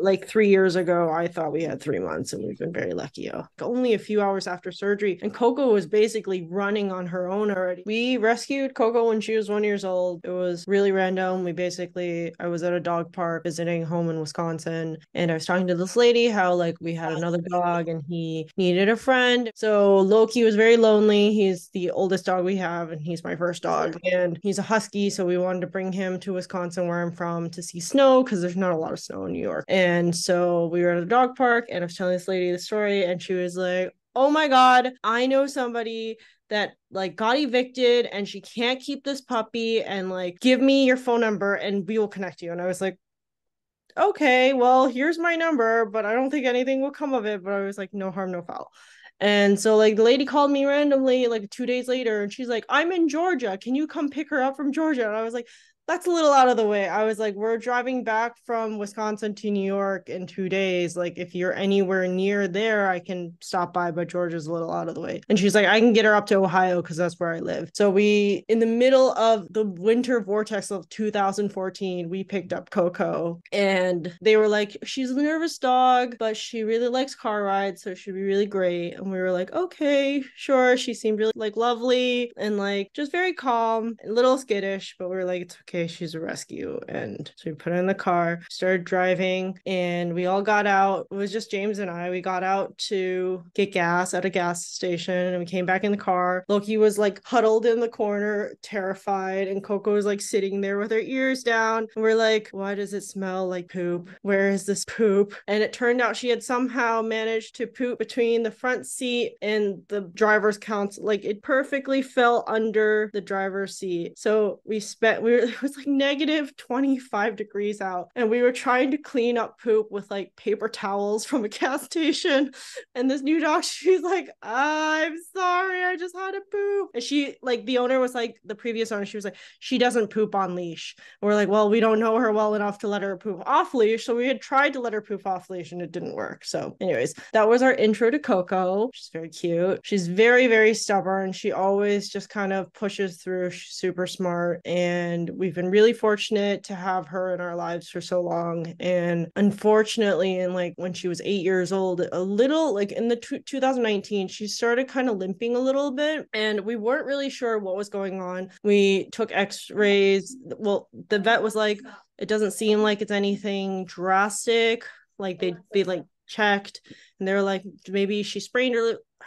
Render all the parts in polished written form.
like 3 years ago, I thought we had 3 months, and we've been very lucky. Only a few hours after surgery, and Coco was basically running on her own already. We rescued Coco when she was 1 years old. It was really random. I was at a dog park visiting home in Wisconsin, and I was talking to this lady how like we had another dog and he needed a friend. So Loki was very lonely. He's the oldest dog we have, and he's my first dog, and he's a husky. So we wanted to bring him to Wisconsin, where I'm from, to see snow because there's not a lot of snow in New York. And so we were at a dog park, and I was telling this lady the story, and she was like, "Oh my God, I know somebody that like got evicted and she can't keep this puppy, and like give me your phone number and we will connect you." And I was like, "Okay, well, here's my number, but I don't think anything will come of it." But I was like, no harm, no foul. And so like the lady called me randomly like 2 days later, and she's like, "I'm in Georgia. Can you come pick her up from Georgia?" And I was like, "That's a little out of the way." I was like, "We're driving back from Wisconsin to New York in 2 days. Like, if you're anywhere near there, I can stop by, but Georgia's a little out of the way." And she's like, "I can get her up to Ohio because that's where I live." So we, in the middle of the winter vortex of 2014, we picked up Coco, and they were like, "She's a nervous dog, but she really likes car rides, so she'd be really great." And we were like, "Okay, sure." She seemed really like lovely and like just very calm, a little skittish, but we were like, "It's okay, she's a rescue." And so we put her in the car, started driving, and we all got out. It was just James and I. We got out to get gas at a gas station, and we came back in the car. Loki was like huddled in the corner, terrified, and Coco was like sitting there with her ears down. And we're like, "Why does it smell like poop? Where is this poop?" And it turned out she had somehow managed to poop between the front seat and the driver's console. Like, it perfectly fell under the driver's seat. So it was like negative 25 degrees out, and we were trying to clean up poop with like paper towels from a gas station. And this new dog, she's like, "I'm sorry, I just had to poop." And she, like, the owner was like, the previous owner, she was like, "She doesn't poop on leash." And we're like, "Well, we don't know her well enough to let her poop off leash." So we had tried to let her poop off leash, and it didn't work. So anyways, that was our intro to Coco. She's very cute. She's very, very stubborn. She always just kind of pushes through. She's super smart, and we've been really fortunate to have her in our lives for so long. And unfortunately, in like when she was 8 years old, a little like in the 2019, she started kind of limping a little bit, and we weren't really sure what was going on. We took x-rays. Well, the vet was like, "It doesn't seem like it's anything drastic." Like they like checked, and they were like, "Maybe she sprained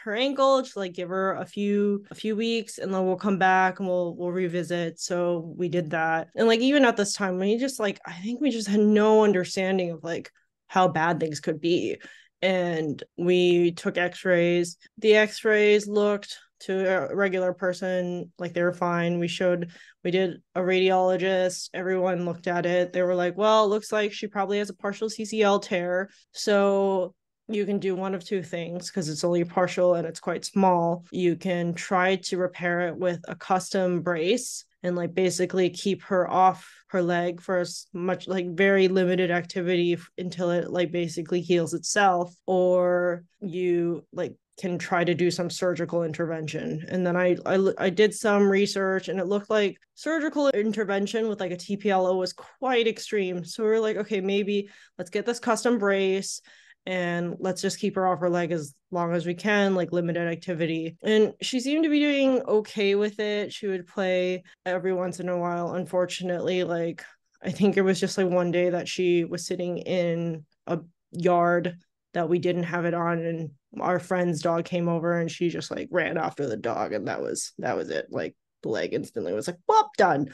her ankle, just like give her a few weeks, and then we'll come back and we'll revisit." So we did that. And like even at this time, we just like, I think we just had no understanding of like how bad things could be. And we took x-rays. The x-rays looked, to a regular person, like they were fine. We did a radiologist, everyone looked at it. They were like, "Well, it looks like she probably has a partial CCL tear, so you can do one of two things, because it's only partial and it's quite small. You can try to repair it with a custom brace and like basically keep her off her leg for as much, like very limited activity until it like basically heals itself, or you like can try to do some surgical intervention." And then I did some research, and it looked like surgical intervention with like a TPLO was quite extreme. So we're like, okay, maybe let's get this custom brace and let's just keep her off her leg as long as we can, like limited activity. And she seemed to be doing okay with it. She would play every once in a while. Unfortunately, like I think it was just like one day that she was sitting in a yard that we didn't have it on, and our friend's dog came over, and she just like ran after the dog, and that was it. Like the leg instantly was like, "Whoop, done."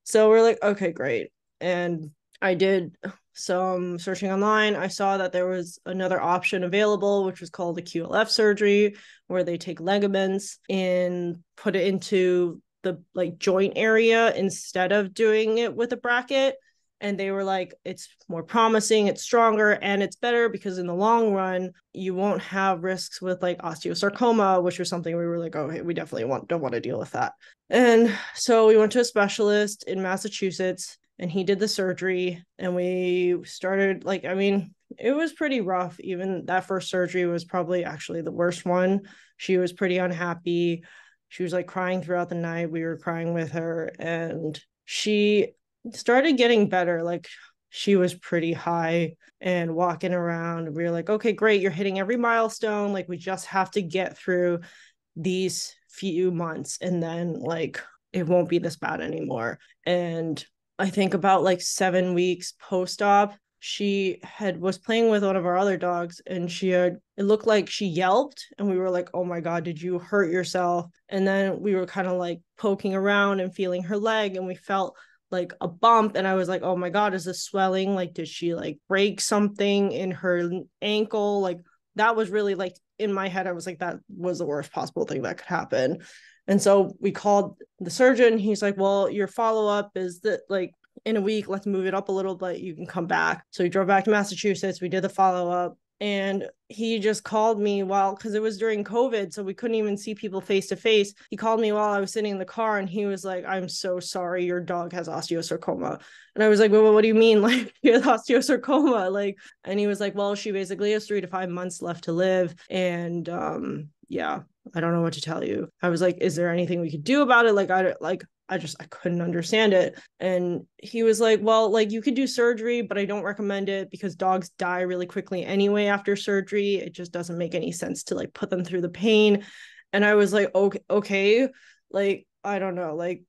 So we're like, okay, great. And I did some searching online. I saw that there was another option available, which was called the QLF surgery, where they take ligaments and put it into the like joint area instead of doing it with a bracket. And they were like, "It's more promising, it's stronger, and it's better because in the long run, you won't have risks with like osteosarcoma," which was something we were like, "Oh, hey, we definitely don't want to deal with that." And so we went to a specialist in Massachusetts, and he did the surgery, and we started like, I mean, it was pretty rough. Even that first surgery was probably actually the worst one. She was pretty unhappy. She was like crying throughout the night. We were crying with her, and she started getting better. Like she was pretty high and walking around. We were like, okay, great, you're hitting every milestone. Like, we just have to get through these few months and then like it won't be this bad anymore. And I think about like 7 weeks post-op, she was playing with one of our other dogs, and it looked like she yelped, and we were like, oh my God, did you hurt yourself? And then we were kind of like poking around and feeling her leg, and we felt like a bump, and I was like, oh my God, is this swelling? Like, did she like break something in her ankle? Like, that was really like in my head, I was like, that was the worst possible thing that could happen. And so we called the surgeon. He's like, well, your follow-up is that like in a week, let's move it up a little bit, you can come back. So we drove back to Massachusetts, we did the follow-up, and he just called me because it was during COVID, so we couldn't even see people face to face. He called me while I was sitting in the car, and he was like, I'm so sorry, your dog has osteosarcoma. And I was like, well, what do you mean? Like, she has osteosarcoma? Like, and he was like, well, she basically has 3 to 5 months left to live. And yeah, I don't know what to tell you. I was like, is there anything we could do about it? I couldn't understand it. And he was like, well, like, you could do surgery, but I don't recommend it because dogs die really quickly anyway after surgery. It just doesn't make any sense to like put them through the pain. And I was like, okay. Like, I don't know, like,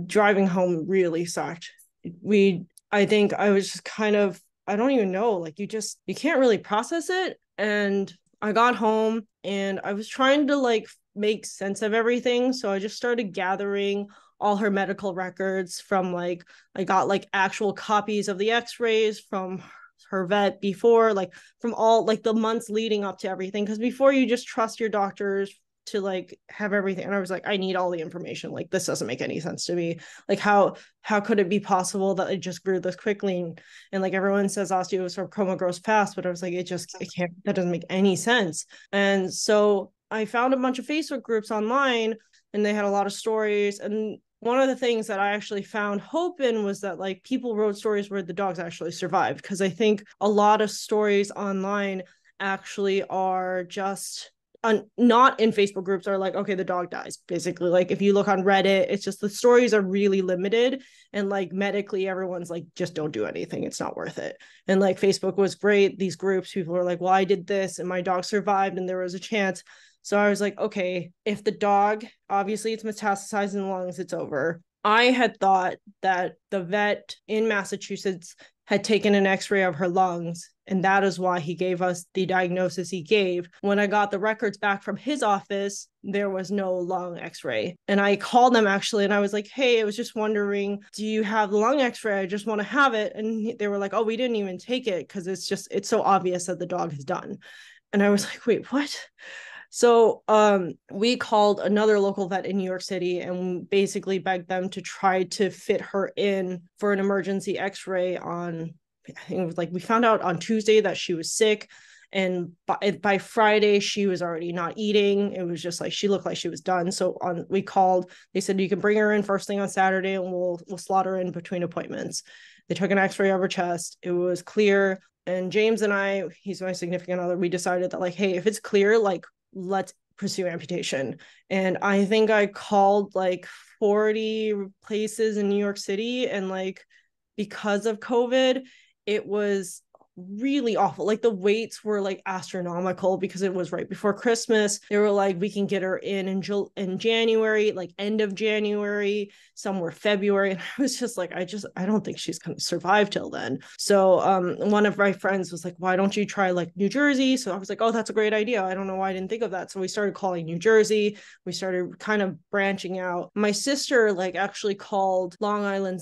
driving home really sucked. I think I was just kind of, I don't even know, like, you can't really process it. And I got home and I was trying to like make sense of everything. So I just started gathering all her medical records from like, I got like actual copies of the x-rays from her vet before, like from all like the months leading up to everything. Because before, you just trust your doctors to like have everything. And I was like, I need all the information. Like, this doesn't make any sense to me. Like, how could it be possible that it just grew this quickly? And like, everyone says osteosarcoma grows fast, but I was like, it can't, that doesn't make any sense. And so I found a bunch of Facebook groups online, and they had a lot of stories. And one of the things that I actually found hope in was that like people wrote stories where the dogs actually survived. Because I think a lot of stories online actually are just not in Facebook groups, are like, okay, the dog dies. Basically, like, if you look on Reddit, it's just the stories are really limited, and like medically everyone's like, just don't do anything, it's not worth it. And like, Facebook was great, these groups, people were like, well, I did this and my dog survived and there was a chance. So I was like, okay, if the dog, obviously it's metastasized in the lungs, it's over. I had thought that the vet in Massachusetts had taken an x-ray of her lungs, and that is why he gave us the diagnosis he gave. When I got the records back from his office, there was no lung x-ray. And I called them actually, and I was like, hey, I was just wondering, do you have the lung x-ray? I just want to have it. And they were like, oh, we didn't even take it because it's so obvious that the dog is done. And I was like, wait, what? So we called another local vet in New York City and basically begged them to try to fit her in for an emergency x-ray on, I think it was like, we found out on Tuesday that she was sick. And by Friday, she was already not eating. It was just like, she looked like she was done. So we called, they said, you can bring her in first thing on Saturday and we'll slot her in between appointments. They took an x-ray of her chest. It was clear. And James and I, he's my significant other, we decided that like, hey, if it's clear, like, let's pursue amputation. And I think I called like 40 places in New York City, and like, because of COVID, it was really awful. Like, the waits were like astronomical because it was right before Christmas. They were like, we can get her in January, like end of January, somewhere February. And I was just like, I don't think she's gonna survive till then. So one of my friends was like, why don't you try like New Jersey? So I was like, oh, that's a great idea. I don't know why I didn't think of that. So we started calling New Jersey. We started kind of branching out. My sister like actually called Long Island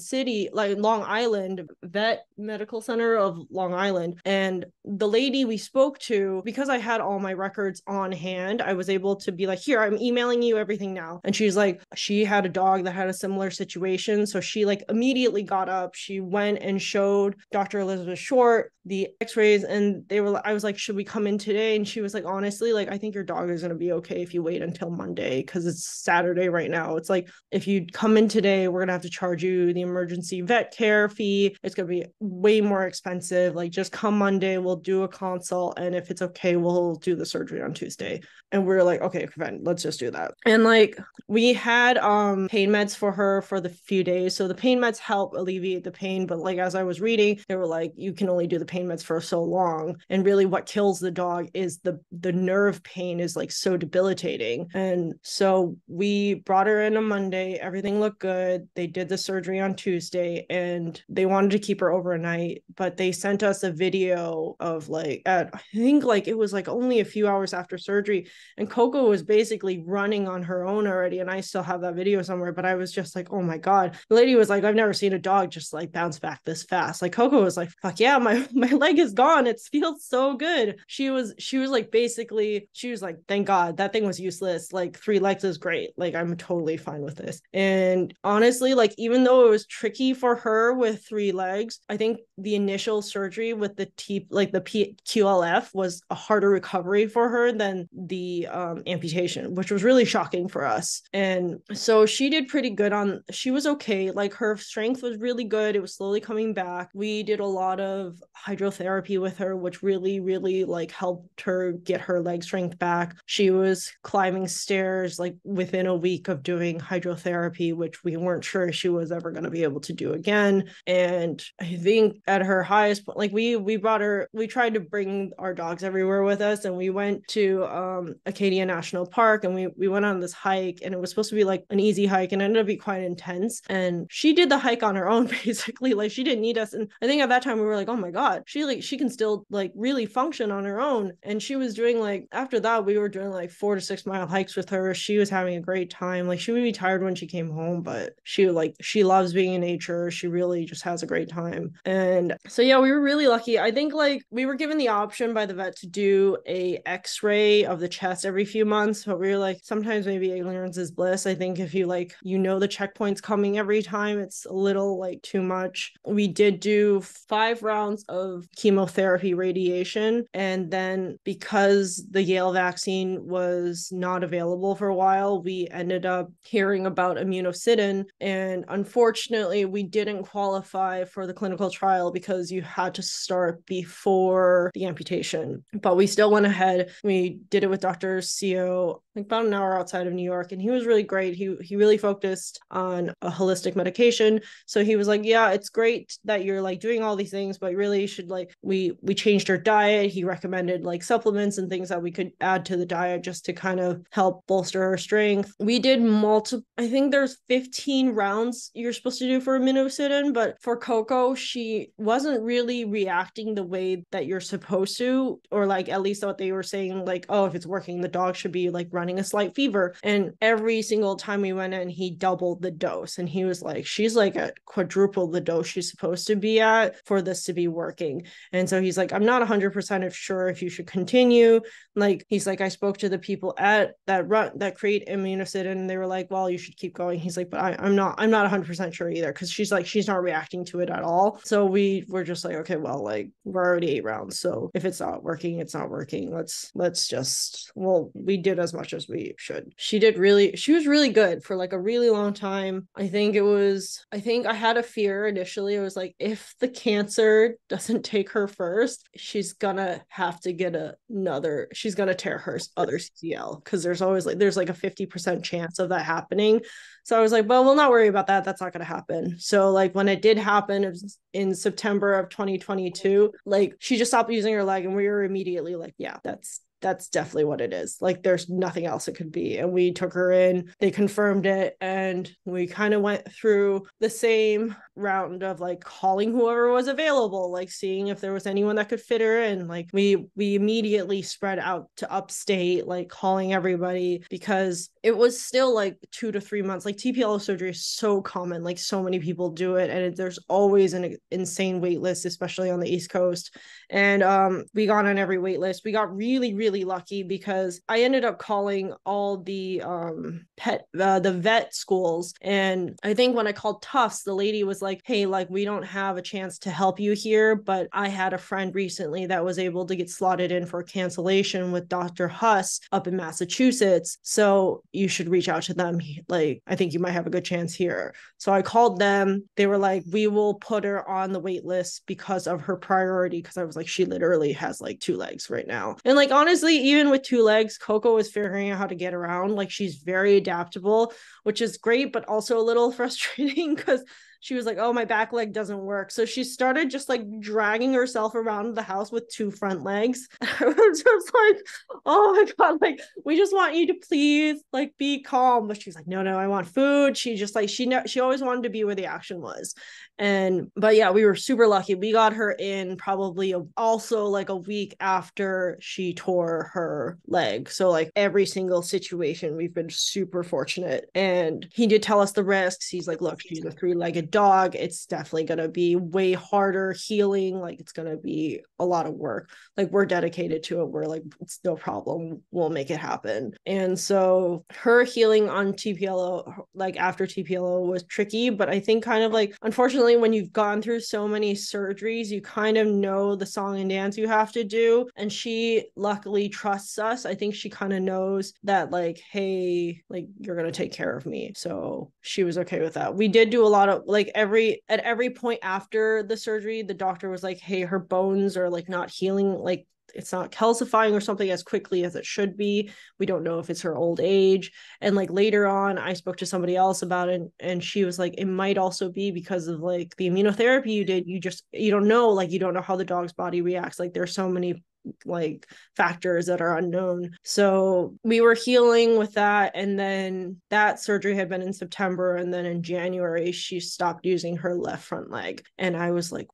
Vet Medical Center of Long Island. And the lady we spoke to, because I had all my records on hand, I was able to be like, here, I'm emailing you everything now. And she's like, she had a dog that had a similar situation. So she like immediately got up. She went and showed Dr. Elizabeth Short the x-rays, and I was like, should we come in today? And she was like, honestly, like, I think your dog is going to be okay if you wait until Monday, because it's Saturday right now. It's like, if you come in today, we're going to have to charge you the emergency vet care fee. It's going to be way more expensive. Like, just come Monday, we'll do a consult, and if it's okay, we'll do the surgery on Tuesday. And we're like, okay, fine, let's just do that. And like we had pain meds for her for the few days, so the pain meds help alleviate the pain, but like as I was reading, they were like, you can only do the pain meds for so long, and really what kills the dog is the nerve pain is like so debilitating. And so we brought her in on Monday, everything looked good, they did the surgery on Tuesday, and they wanted to keep her overnight, but they sent us a video of like at I think like it was like only a few hours after surgery, and Coco was basically running on her own already, and I still have that video somewhere, but I was just like, oh my god. The lady was like, I've never seen a dog just like bounce back this fast. Like Coco was like, fuck yeah, my leg is gone, it feels so good. She was like basically, she was like, thank god, that thing was useless, like 3 legs is great, like I'm totally fine with this. And honestly, like even though it was tricky for her with 3 legs, I think the initial surgery with the QLF was a harder recovery for her than the amputation, which was really shocking for us. And so she did pretty good she was okay, like her strength was really good, it was slowly coming back. We did a lot of hydrotherapy with her, which really like helped her get her leg strength back. She was climbing stairs like within a week of doing hydrotherapy, which we weren't sure she was ever going to be able to do again. And I think at her highest point, like we tried to bring our dogs everywhere with us, and we went to Acadia National Park, and we went on this hike, and it was supposed to be like an easy hike, and it ended up being quite intense. And she did the hike on her own basically, like she didn't need us. And I think at that time we were like, oh my god, she can still like really function on her own. And she was doing like, after that we were doing like 4 to 6 mile hikes with her. She was having a great time. Like she would be tired when she came home, but she loves being in nature. She really just has a great time. And so yeah, we were really lucky. I think like we were given the option by the vet to do a x-ray of the chest every few months, but we were like, sometimes maybe ignorance is bliss. I think if you like, you know, the checkpoints coming every time, it's a little like too much. We did do 5 rounds of chemotherapy radiation, and then because the Yale vaccine was not available for a while, we ended up hearing about Immunocidin, and unfortunately we didn't qualify for the clinical trial because you had to start before the amputation. But we still went ahead. We did it with Dr. Co, like about an hour outside of New York, and he was really great. He really focused on a holistic medication. So he was like, yeah, it's great that you're like doing all these things, but really you should like, we changed our diet. He recommended like supplements and things that we could add to the diet just to kind of help bolster our strength. We did I think there's 15 rounds you're supposed to do for Immunocidin, but for Coco, she wasn't really reacting the way that you're supposed to, or like at least what they were saying, like, oh, if it's working, the dog should be like running a slight fever. And every single time we went in, he doubled the dose, and he was like, she's like at quadruple the dose she's supposed to be at for this to be working. And so he's like, I'm not 100% sure if you should continue. Like he's like, I spoke to the people at that create Immunocidin, and they were like, well, you should keep going. He's like, but I'm not 100% sure either, because she's like, she's not reacting to it at all. So we were just like, okay, well, like we're already 8 rounds, so if it's not working, it's not working. Let's just, well, we did as much as we should. She was really good for like a really long time. I think I had a fear initially. It was like, if the cancer doesn't take her first, she's gonna have to get she's gonna tear her other CCL, because there's always like, there's like a 50% chance of that happening. So I was like, well, we'll not worry about that. That's not going to happen. So like when it did happen, it was in September of 2022, like she just stopped using her leg, and we were immediately like, yeah, that's definitely what it is. Like there's nothing else it could be. And we took her in, they confirmed it, and we kind of went through the same round of like calling whoever was available, like seeing if there was anyone that could fit her in. Like we immediately spread out to upstate, like calling everybody, because it was still like 2 to 3 months. Like TPLO surgery is so common, like so many people do it, and there's always an insane wait list, especially on the East Coast. And we got on every wait list. We got really lucky, because I ended up calling all the the vet schools, and I think when I called Tufts, the lady was like, hey, like we don't have a chance to help you here, but I had a friend recently that was able to get slotted in for cancellation with Dr. Huss up in Massachusetts, so you should reach out to them. Like, I think you might have a good chance here. So I called them. They were like, we will put her on the wait list because of her priority, because I was like, she literally has like 2 legs right now. And like, honestly, even with 2 legs, Coco is figuring out how to get around. Like, she's very adaptable, which is great, but also a little frustrating because she was like, oh, my back leg doesn't work. So she started just like dragging herself around the house with 2 front legs. I was just like, oh my God, like, we just want you to please like be calm. But she's like, no, I want food. She just like, she always wanted to be where the action was. But yeah, we were super lucky. We got her in probably also like a week after she tore her leg. So like every single situation, we've been super fortunate. And he did tell us the risks. He's like, look, she's a 3-legged dog. It's definitely going to be way harder healing. Like, it's going to be a lot of work. Like, we're dedicated to it. We're like, it's no problem. We'll make it happen. And so her healing on TPLO, like after TPLO, was tricky, but I think kind of like, unfortunately, when you've gone through so many surgeries, you kind of know the song and dance you have to do. And she luckily trusts us. I think she kind of knows that, like, hey, like, you're going to take care of me. So she was okay with that. We did do a lot of like at every point after the surgery, the doctor was like, hey, her bones are like not healing, like it's not calcifying or something as quickly as it should be. We don't know if it's her old age. And like later on, I spoke to somebody else about it, and she was like, it might also be because of like the immunotherapy you did. You don't know, like, you don't know how the dog's body reacts. Like, there's so many like factors that are unknown. So we were healing with that, and then that surgery had been in September, and then in January she stopped using her left front leg, and I was like,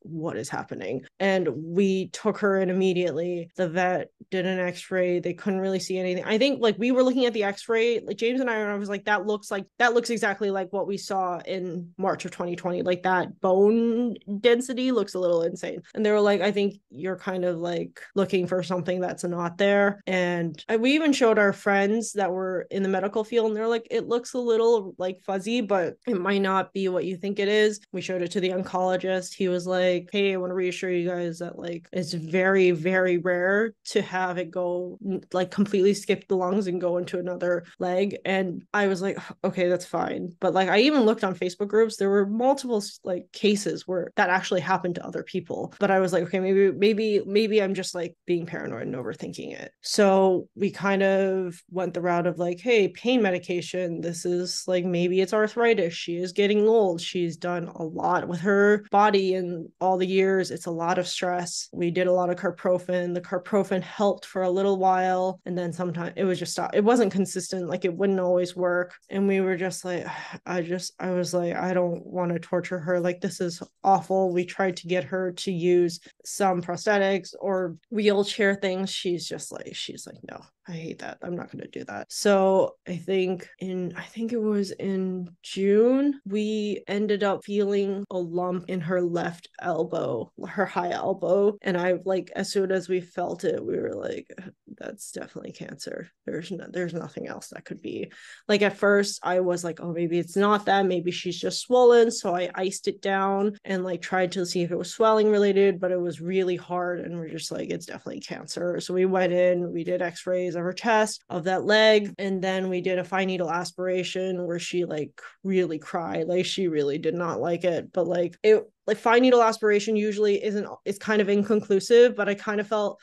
what is happening? And we took her in immediately. The vet did an x-ray. They couldn't really see anything. I think like we were looking at the x-ray, like James and I was like, that looks exactly like what we saw in March of 2020. Like, that bone density looks a little insane. And they were like, I think you're kind of like looking for something that's not there. And we even showed our friends that were in the medical field, and they're like, it looks a little like fuzzy, but it might not be what you think it is. We showed it to the oncologist. He was like, hey, I want to reassure you guys that like it's very, very rare to have it go like completely skip the lungs and go into another leg. And I was like, okay, that's fine. But like, I even looked on Facebook groups. There were multiple like cases where that actually happened to other people. But I was like, okay, maybe I'm just like being paranoid and overthinking it. So we kind of went the route of like, hey, pain medication. This is like, maybe it's arthritis. She is getting old. She's done a lot with her body in all the years. It's a lot of stress. We did a lot of carprofen. The carprofen helped for a little while, and then sometimes it was just stop. It wasn't consistent. Like, it wouldn't always work. And we were just like, I was like, I don't want to torture her. Like, this is awful. We tried to get her to use some prosthetics or wheelchair things. She's like, no, I hate that. I'm not going to do that. So I think it was in June, we ended up feeling a lump in her left elbow, her high elbow. And I like, as soon as we felt it, we were like, that's definitely cancer. There's nothing else that could be. Like, at first I was like, oh, maybe it's not that. Maybe she's just swollen. So I iced it down and like tried to see if it was swelling related, but it was really hard. And we're just like, it's definitely cancer. So we went in, we did x-rays of her chest, of that leg, and then we did a fine needle aspiration where she like really cried. Like, she really did not like it, but like fine needle aspiration usually it's kind of inconclusive, but I kind of felt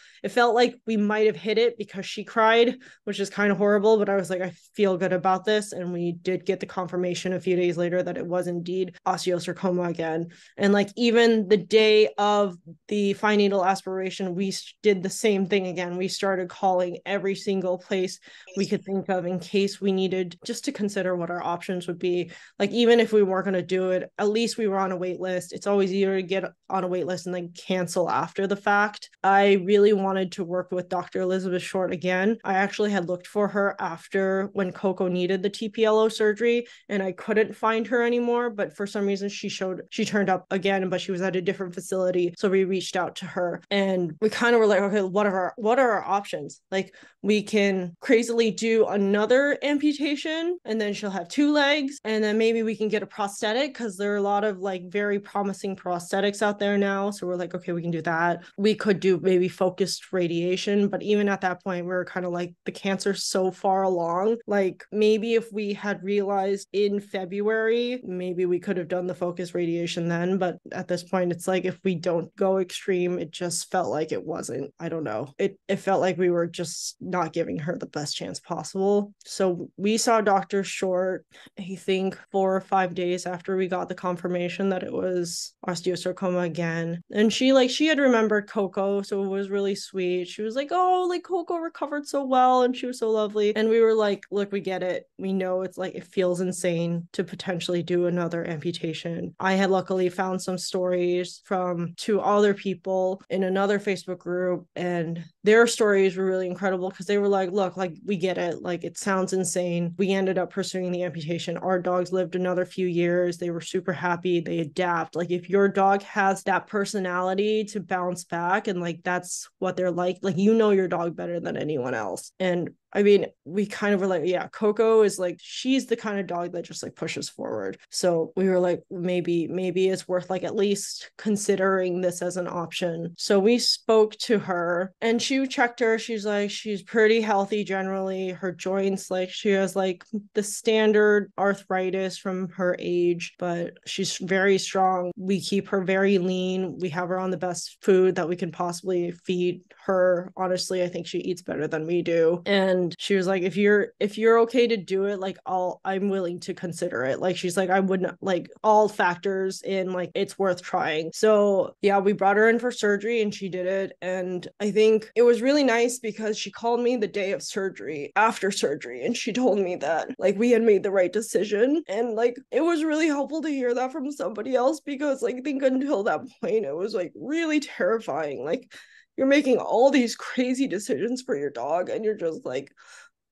like we might have hit it because she cried, which is kind of horrible. But I was like, I feel good about this. And we did get the confirmation a few days later that it was indeed osteosarcoma again. And like, even the day of the fine needle aspiration, we did the same thing again. We started calling every single place we could think of in case we needed, just to consider what our options would be. Like, even if we weren't going to do it, at least we were on a wait list. It's always easier to get on a wait list and then cancel after the fact. I really wanted to work with Dr. Elizabeth Short again. I actually had looked for her after when Coco needed the TPLO surgery, and I couldn't find her anymore, but for some reason she turned up again, but she was at a different facility. So we reached out to her and we kind of were like, okay, what are our options? Like, we can crazily do another amputation and then she'll have 2 legs, and then maybe we can get a prosthetic because there are a lot of like very promising prosthetics out there now. So we're like, okay, we can do that. We could do maybe focused radiation, but even at that point we were kind of like, the cancer's so far along. Like, maybe if we had realized in February, maybe we could have done the focused radiation then, but at this point it's like, if we don't go extreme, it just felt like it wasn't, I don't know, it felt like we were just not giving her the best chance possible. So we saw Dr. Short, I think 4 or 5 days after we got the confirmation that it was osteosarcoma again. And she had remembered Coco, so it was really sweet. She was like, oh, like Coco recovered so well and she was so lovely. And we were like, look, we get it. We know it's like, it feels insane to potentially do another amputation. I had luckily found some stories from 2 other people in another Facebook group, and their stories were really incredible because they were like, look, like, we get it. Like, it sounds insane. We ended up pursuing the amputation. Our dogs lived another few years. They were super happy. They adapt. Like, if your dog has that personality to bounce back and like that's what they're like you know your dog better than anyone else. And I mean, we kind of were like, yeah, Coco is like, she's the kind of dog that just like pushes forward. So we were like, maybe it's worth like at least considering this as an option. So we spoke to her and she checked her. She's like, she's pretty healthy generally. Her joints, like, she has like the standard arthritis from her age, but she's very strong. We keep her very lean. We have her on the best food that we can possibly feed her. Honestly, I think she eats better than we do. And she was like, if you're okay to do it, like, I'm willing to consider it. Like, she's like, I wouldn't, like, all factors in, like, it's worth trying. So yeah, we brought her in for surgery and she did it. And I think it was really nice because she called me the day of surgery, after surgery, and she told me that like we had made the right decision. And like, it was really helpful to hear that from somebody else, because like, I think until that point it was like really terrifying. Like, you're making all these crazy decisions for your dog and you're just like,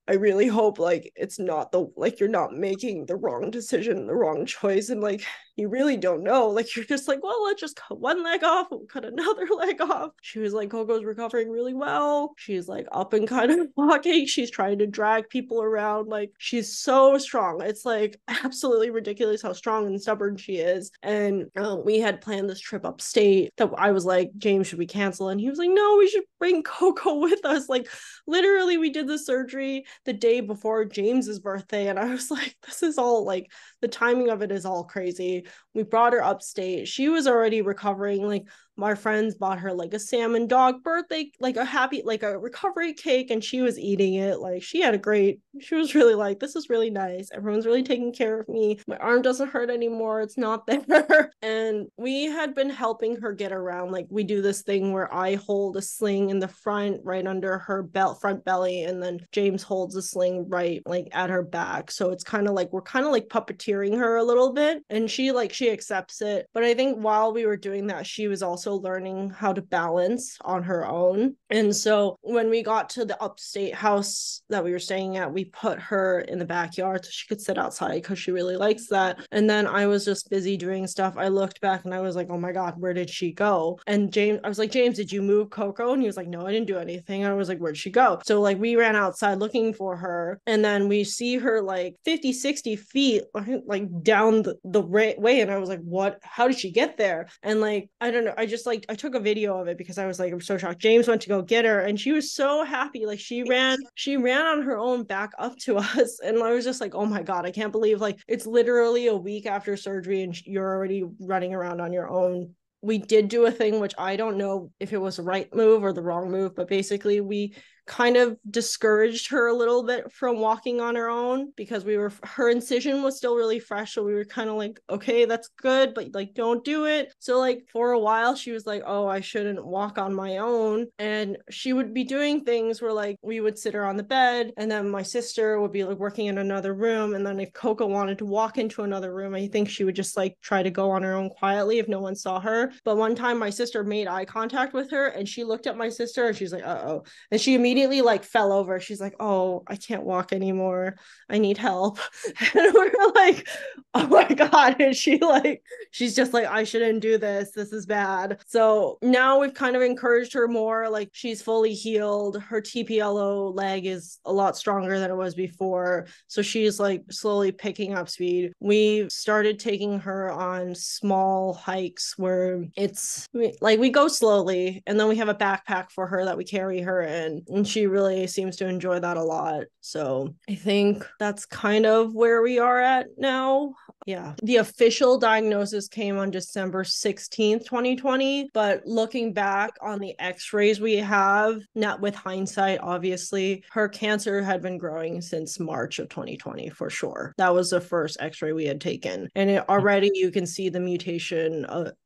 I really hope like it's not you're not making the wrong decision, the wrong choice, and like you really don't know. Like, you're just like, well, let's just cut one leg off, we'll cut another leg off. She was like, Coco's recovering really well. She's like up and kind of walking. She's trying to drag people around. Like, she's so strong. It's like absolutely ridiculous how strong and stubborn she is. And we had planned this trip upstate that I was like, James, should we cancel? And he was like, no, we should bring Coco with us. Like, literally, we did the surgery the day before James's birthday, and I was like, this is all like, the timing of it is all crazy. We brought her upstate. She was already recovering. Like, my friends bought her like a salmon dog birthday, like a recovery cake, and she was eating it. Like, she was really like, this is really nice. Everyone's really taking care of me. My arm doesn't hurt anymore. It's not there. And we had been helping her get around. Like, we do this thing where I hold a sling in the front, right under her front belly, and then James holds a sling right like at her back. So it's kind of like, we're kind of like puppeteering her a little bit, and she accepts it. But I think while we were doing that, she was also learning how to balance on her own. And so when we got to the upstate house that we were staying at, we put her in the backyard so she could sit outside because she really likes that. And then I was just busy doing stuff. I looked back and I was like, oh my God, where did she go? And I was like, James, did you move Coco? And he was like, no, I didn't do anything. I was like, where'd she go? So like, we ran outside looking for her, and then we see her like 50-60 feet like down the way, and I was like, what, how did she get there? And like, I don't know, I just like, I took a video of it because I was like, I'm so shocked. James went to go get her and she was so happy. Like, she ran on her own back up to us, and I was just like, oh my God, I can't believe like it's literally a week after surgery and you're already running around on your own. We did do a thing, which I don't know if it was the right move or the wrong move, but basically we kind of discouraged her a little bit from walking on her own because her incision was still really fresh. So we were kind of like, okay, that's good, but like, don't do it. So like for a while she was like, oh, I shouldn't walk on my own. And she would be doing things where like we would sit her on the bed, and then my sister would be like working in another room. And then if Coco wanted to walk into another room, I think she would just like try to go on her own quietly if no one saw her. But one time my sister made eye contact with her, and she looked at my sister and she's like, uh-oh. And she immediately like fell over. She's like, oh, I can't walk anymore. I need help. And we're like, oh my God. And she's just like, I shouldn't do this. This is bad. So now we've kind of encouraged her more. Like, she's fully healed. Her TPLO leg is a lot stronger than it was before. So she's like slowly picking up speed. We started taking her on small hikes where it's like we go slowly, and then we have a backpack for her that we carry her in, and she really seems to enjoy that a lot. So I think that's kind of where we are at now. Yeah. The official diagnosis came on December 16th, 2020. But looking back on the x-rays we have, not with hindsight, obviously, her cancer had been growing since March of 2020 for sure. That was the first x-ray we had taken. And already you can see the mutation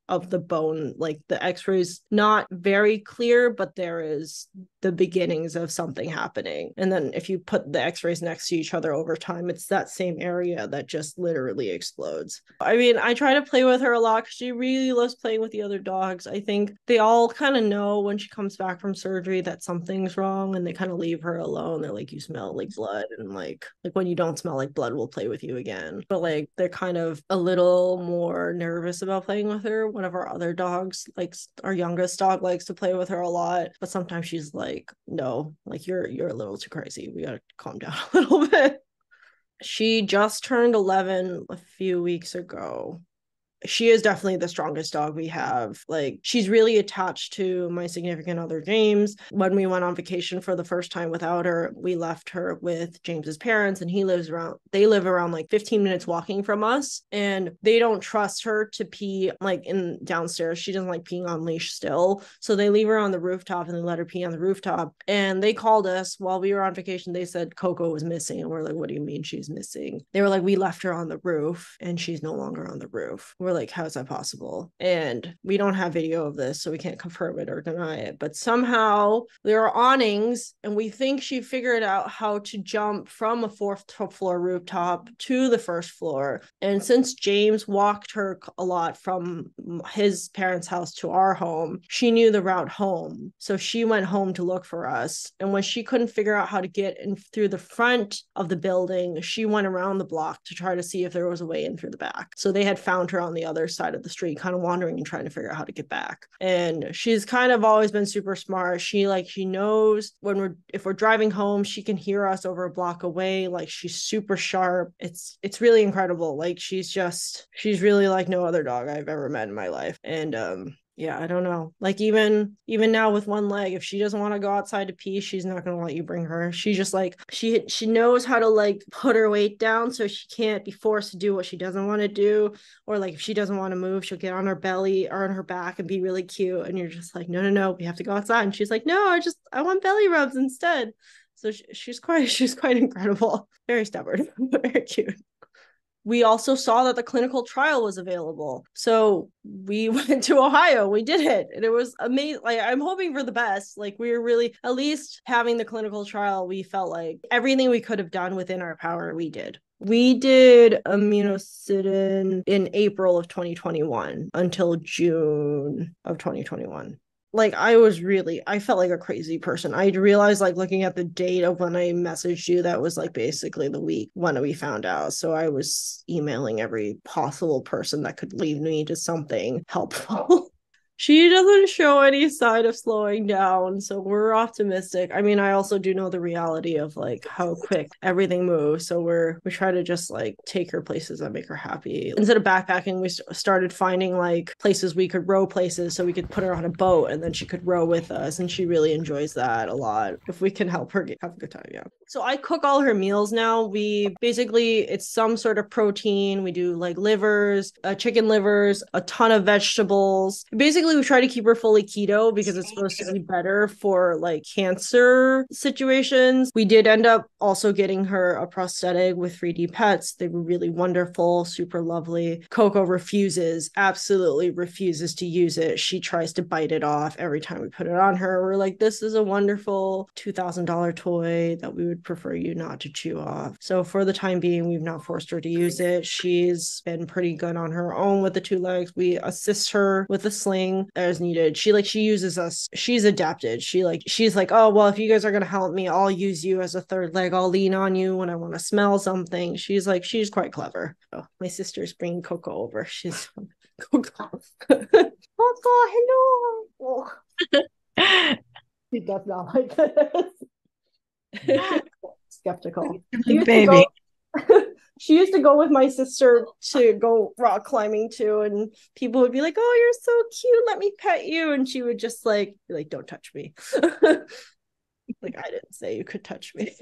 of the bone. Like the x-rays not very clear, but there is the beginnings of something happening. And then if you put the x-rays next to each other over time, it's that same area that just literally explodes. I mean, I try to play with her a lot because she really loves playing with the other dogs. I think they all kind of know when she comes back from surgery that something's wrong, and they kind of leave her alone. They're like, you smell like blood, and like when you don't smell like blood, we'll play with you again. But like they're kind of a little more nervous about playing with her. One of our other dogs, like our youngest dog, likes to play with her a lot, but sometimes she's like, no, like you're a little too crazy, we gotta calm down a little bit. She just turned 11 a few weeks ago. She is definitely the strongest dog we have. Like, she's really attached to my significant other, James. When we went on vacation for the first time without her, we left her with James's parents, and they live around like 15 minutes walking from us, and they don't trust her to pee like in downstairs. She doesn't like peeing on leash still. So they leave her on the rooftop, and they let her pee on the rooftop. And they called us while we were on vacation. They said Coco was missing. And we're like, what do you mean she's missing? They were like, we left her on the roof and she's no longer on the roof. We're like, how is that possible? And we don't have video of this, so we can't confirm it or deny it. But somehow there are awnings, and we think she figured out how to jump from a fourth floor rooftop to the first floor. And since James walked her a lot from his parents' house to our home, she knew the route home. So she went home to look for us. And when she couldn't figure out how to get in through the front of the building, she went around the block to try to see if there was a way in through the back. So they had found her on the other side of the street, kind of wandering and trying to figure out how to get back. And she's kind of always been super smart. She knows if we're driving home, she can hear us over a block away. Like, she's super sharp. It's really incredible. Like, she's really like no other dog I've ever met in my life. And yeah, I don't know. Like, even now with one leg, if she doesn't want to go outside to pee, she's not going to let you bring her. She just like, she knows how to like put her weight down so she can't be forced to do what she doesn't want to do. Or like, if she doesn't want to move, she'll get on her belly or on her back and be really cute. And you're just like, no, we have to go outside. And she's like, no, I want belly rubs instead. So she's quite incredible. Very stubborn, but very cute. We also saw that the clinical trial was available. So we went to Ohio. We did it. And it was amazing. Like, I'm hoping for the best. Like, we were really, at least having the clinical trial, we felt like everything we could have done within our power, we did. We did Immunocidin in April of 2021 until June of 2021. Like, I felt like a crazy person. I realized, like, looking at the date of when I messaged you, that was like basically the week when we found out. So I was emailing every possible person that could lead me to something helpful. She doesn't show any sign of slowing down, so we're optimistic. I mean, I also do know the reality of like how quick everything moves, so we try to just like take her places that make her happy. Instead of backpacking, we started finding like places we could row places, so we could put her on a boat and then she could row with us, and she really enjoys that a lot. If we can help her have a good time, yeah. So I cook all her meals now. It's some sort of protein. We do like livers, chicken livers, a ton of vegetables. Basically basically we try to keep her fully keto because it's supposed to be better for like cancer situations. We did end up also getting her a prosthetic with 3D pets. They were really wonderful, super lovely. Coco absolutely refuses to use it. She tries to bite it off every time we put it on her. We're like, this is a wonderful $2,000 toy that we would prefer you not to chew off. So for the time being, we've not forced her to use it. She's been pretty good on her own with the 2 legs. We assist her with a sling as needed. She uses us. She's adapted. She's like, oh, well, if you guys are going to help me, I'll use you as a third leg. I'll lean on you when I want to smell something. She's quite clever. Oh, my sister's bringing Coco over. She's Coco. Coco, hello. She does not like this. Skeptical. Baby. She used to go with my sister to go rock climbing too, and people would be like, oh, you're so cute, let me pet you, and she would just be like, don't touch me. Like, I didn't say you could touch me.